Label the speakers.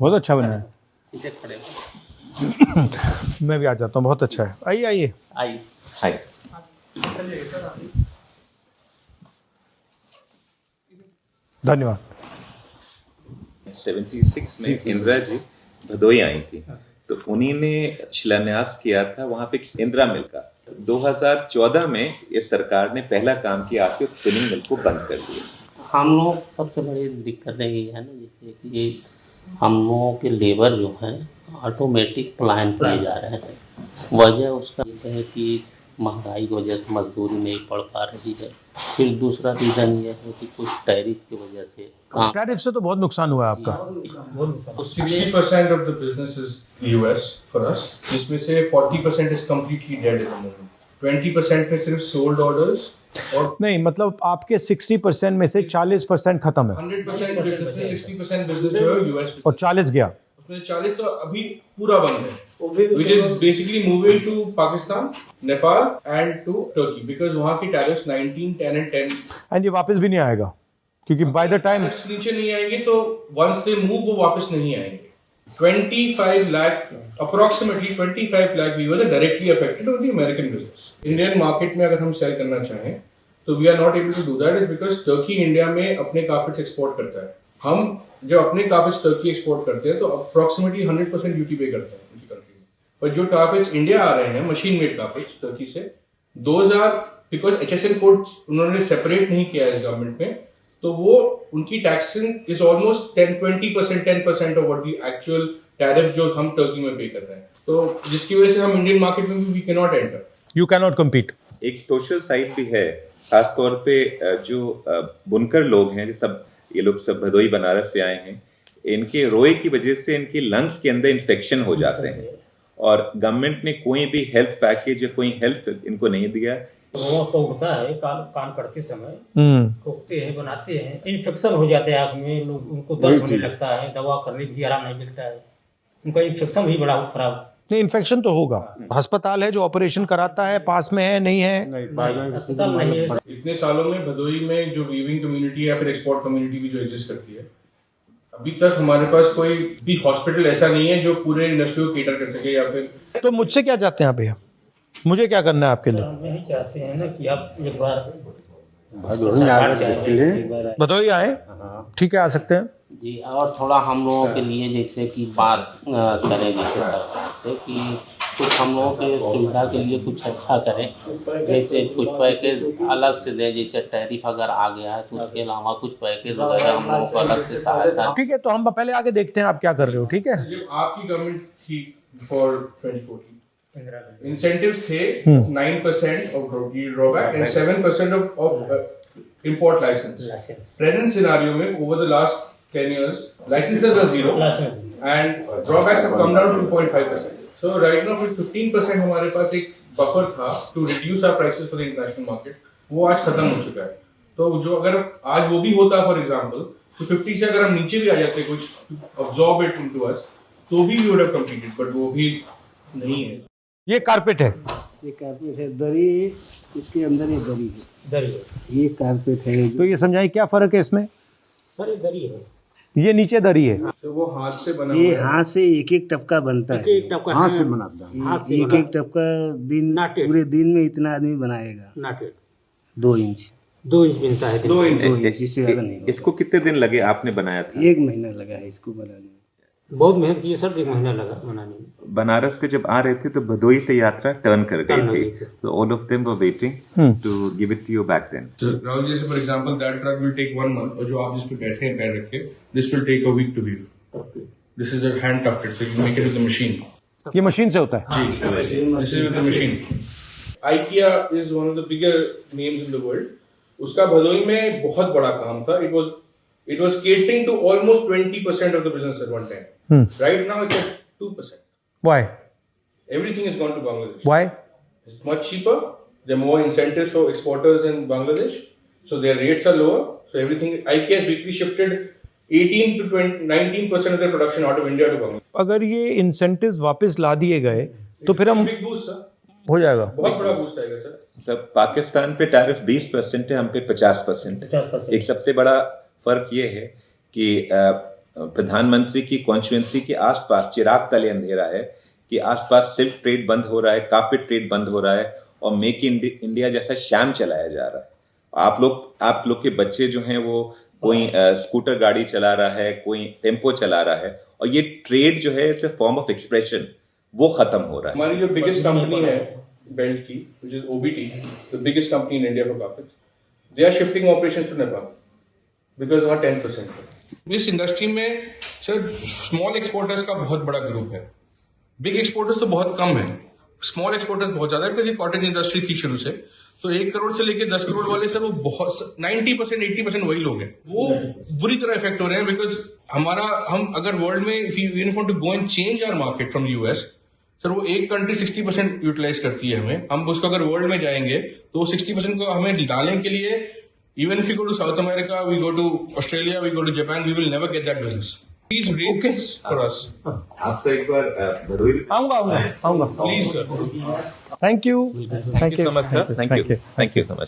Speaker 1: बहुत अच्छा बना है।
Speaker 2: इसे खड़े
Speaker 1: मैं भी आ जाता हूँ, बहुत अच्छा है। आइए आइए
Speaker 2: आई
Speaker 3: हाय।
Speaker 1: धन्यवाद।
Speaker 3: 76 में इंदिरा जी भदोई आई थी, तो उन्हीं ने शिलान्यास किया था वहां पे इंदिरा मिल का। 2014 में ये सरकार ने पहला काम किया, आके स्पिनिंग मिल को बंद कर दिया।
Speaker 2: हम लोग सबसे बड़ी दिक्कत यही है ना, जैसे कि हम लोगों के लेबर जो है ऑटोमेटिक प्लान किए जा रहे हैं। वजह उसका ये है कि महंगाई की वजह से मजदूरी नहीं पड़ पा रही है। फिर दूसरा रीज़न ये है कि कुछ टैरिफ की वजह से काम
Speaker 1: टैरिफ से तो बहुत नुकसान हुआ है आपका।
Speaker 4: 60% of the business is US for us. इसमें से 40% is completely dead at the moment. 20% में सिर्फ sold orders और
Speaker 1: नहीं, मतलब आपके 60% में से 40% खत्म है
Speaker 4: 100% business में 60% business जो है US
Speaker 1: और 40 गया।
Speaker 4: उसमें 40 तो अभी पूरा बंद है, which is basically moving to Pakistan, Nepal and to Turkey because वहाँ की tariffs 19, 10 and 10
Speaker 1: एंड ये वापस भी नहीं आएगा क्योंकि बाय द टाइम
Speaker 4: tariffs नीचे नहीं आएंगे, तो once they move वो वापस नहीं आएंगे। 25 lakh, approximately 25 lakh viewers are directly affected on the American business. Indian market में अगर हम sell करना चाहें तो we are not able to do that is because Turkey India में अपने carpets export करता है। हम जब अपने carpets Turkey export करते हैं तो approximately 100% duty pay करते हैं उनकी country में। पर जो carpets India आ रहे हैं machine made carpets Turkey से, those are because HSN code उन्होंने separate नहीं किया है गवर्नमेंट में, तो वो उनकी taxing is almost 10% of what the actual tariff जो हम टर्की में पे कर रहे हैं, तो जिसकी वजह से हम इंडियन मार्केट में भी we can not enter.
Speaker 1: You can not compete.
Speaker 3: एक सोशल साइड भी है, खास तौर पे जो बुनकर लोग हैं, सब ये लोग सब भदोई बनारस से आए हैं, इनके रोए की वजह से इनके लंग्स के अंदर इन्फेक्शन हो जाते हैं और गवर्नमेंट ने कोई भी हेल्थ पैकेज या कोई हेल्थ इनको नहीं दिया।
Speaker 5: रोना तो उठता है काम करते समय, ठोकते हैं, बनाते हैं, इन्फेक्शन हो जाते हैं आँख में, लोग उनको दर्द होने लगता है, दवा करने भी आराम नहीं मिलता है, उनका इन्फेक्शन भी बड़ा खराब।
Speaker 1: नहीं, इन्फेक्शन तो होगा। अस्पताल है जो ऑपरेशन कराता है, पास में है नहीं है?
Speaker 5: अस्पताल नहीं है।
Speaker 4: इतने सालों में भदोई में जो वीविंग कम्युनिटी या फिर एक्सपोर्ट कम्युनिटी भी जो एग्जिस्ट करती है, अभी तक हमारे पास कोई भी हॉस्पिटल ऐसा नहीं है जो पूरे इंडस्ट्री को केटर कर सके। या फिर
Speaker 1: तो मुझसे क्या चाहते हैं आप भैया? मुझे क्या करना है आपके लिए?
Speaker 5: हम यही चाहते हैं ना कि आप एक बार
Speaker 1: भदोई आए, ठीक है, आ सकते हैं
Speaker 2: जी। और थोड़ा हम लोगों के लिए जैसे कि बात करें जैसे सरकार से कि कुछ हम लोगों के सुविधा के लिए कुछ अच्छा करें, जैसे कुछ पैकेज अलग से दें, जैसे टैरिफ अगर आ गया है तो उसके अलावा कुछ पैकेज वगैरह हम लोगों को अलग से सहायता।
Speaker 1: ठीक है, तो हम पहले आगे देखते हैं आप क्या कर रहे हो। ठीक है,
Speaker 4: जब आपकी गवर्नमेंट थी फॉर 2014 incentives थे 9% of drawback and 7% of import license. Present scenario में over the last 10 years licenses are 0 and drawbacks have come down to 2.5%. So right now with 15% हमारे पास एक buffer था to reduce our prices for the international market, वो आज खत्म हो चुका है। तो जो अगर आज वो भी होता for example, तो 50 से अगर हम नीचे भी आ जाते कुछ absorb it into us, तो भी we would have competed, but वो भी नहीं है।
Speaker 1: ये कारपेट है,
Speaker 6: ये कारपेट है, दरी, इसके अंदर ये दरी है, ये कारपेट है।
Speaker 1: तो ये समझाइए क्या फर्क है इसमें?
Speaker 5: सर ये दरी है,
Speaker 1: ये नीचे दरी है,
Speaker 4: तो वो हाथ से बना
Speaker 6: ये हाथ से एक एक टपका बनता है,
Speaker 5: एक टपका
Speaker 6: हाथ से बनाता है, एक एक टपका दिन पूरे दिन में इतना आदमी बनाएगा।
Speaker 5: नाटेड
Speaker 6: 2 इंच
Speaker 5: 2 इंच मिलता है,
Speaker 4: 2 इंच।
Speaker 6: 2 इंच, इससे ज़्यादा नहीं।
Speaker 3: इसको कितने दिन लगे आपने बनाया था?
Speaker 6: 1 महीना लगा है इसको बनाने में।
Speaker 5: बहुत मेहनत की है सर, 1 महीना लगा बनाने में।
Speaker 3: बनारस से जब आ रहे थे तो भदोई से यात्रा टर्न कर गई थी, तो all of them were waiting to give it to you back then.
Speaker 4: तो Rahul ji, for example that truck will take 1 month, और जो आप जिस पे बैठे हैं पैर रख के, this will take a week to weave. This is a hand tufted, so you make it with the machine.
Speaker 1: ये मशीन से होता है
Speaker 4: जी, this is with the machine. IKEA is one of the bigger names in the world. उसका भदोई में बहुत बड़ा काम था। It was catering to almost 20% of the business at one time. Right now it's at 2%.
Speaker 1: Why?
Speaker 4: Everything has gone to Bangladesh.
Speaker 1: Why?
Speaker 4: It's much cheaper. There are more incentives for exporters in Bangladesh, so their rates are lower. So everything, IKEA has basically shifted 18 to 19% of their production out of India to Bangladesh.
Speaker 1: अगर ये incentives वापस ला दिए गए तो फिर हम
Speaker 4: Big boost, sir.
Speaker 1: हो जाएगा।
Speaker 4: बहुत बड़ा बूस्ट आएगा सर।
Speaker 3: सब पाकिस्तान पे टैरिफ 20% है, हम पे 50%। एक सबसे बड़ा फर्क ये है कि प्रधानमंत्री की कॉन्स्टिट्यूएंसी के आसपास चिराग तले अंधेरा है कि आसपास सिल्क ट्रेड बंद हो रहा है, कारपेट ट्रेड बंद हो रहा है और मेक इन इंडिया जैसा शैम चलाया जा रहा है। आप लोग के बच्चे जो हैं वो कोई स्कूटर गाड़ी चला रहा है, कोई टेम्पो चला रहा है, और ये ट्रेड जो है it's a form of expression, वो खत्म हो रहा है।
Speaker 4: हमारी जो बिगेस्ट कंपनी है बेल्ट की, which is OBT, the biggest company in India for carpets, they are shifting operations to Nepal because वहाँ 10% है। इस इंडस्ट्री में सर स्मॉल एक्सपोर्टर्स का बहुत बड़ा ग्रुप है, बिग एक्सपोर्टर्स तो बहुत कम है, स्मॉल एक्सपोर्टर्स बहुत ज्यादा है, बिकॉज ये कॉटेज इंडस्ट्री थी शुरू से। तो 1 करोड़ से लेके 10 करोड़ वाले सर वो बहुत 90% 80% वही लोग हैं, वो बुरी तरह इफेक्ट हो रहे हैं। बिकॉज हम अगर वर्ल्ड में if you want to go and change our market from US, sir वो एक कंट्री 60% यूटिलाइज करती है हमें, हम उसको अगर वर्ल्ड में जाएंगे तो 60% को हमें डालने के लिए, even if you go to South America, we go to Australia, we go to Japan, we will never get that business. Please raise this for us.
Speaker 3: आपसे एक बार भदोही
Speaker 1: आऊंगा
Speaker 4: please sir.
Speaker 1: Thank you
Speaker 3: so much, sir. Thank you so much.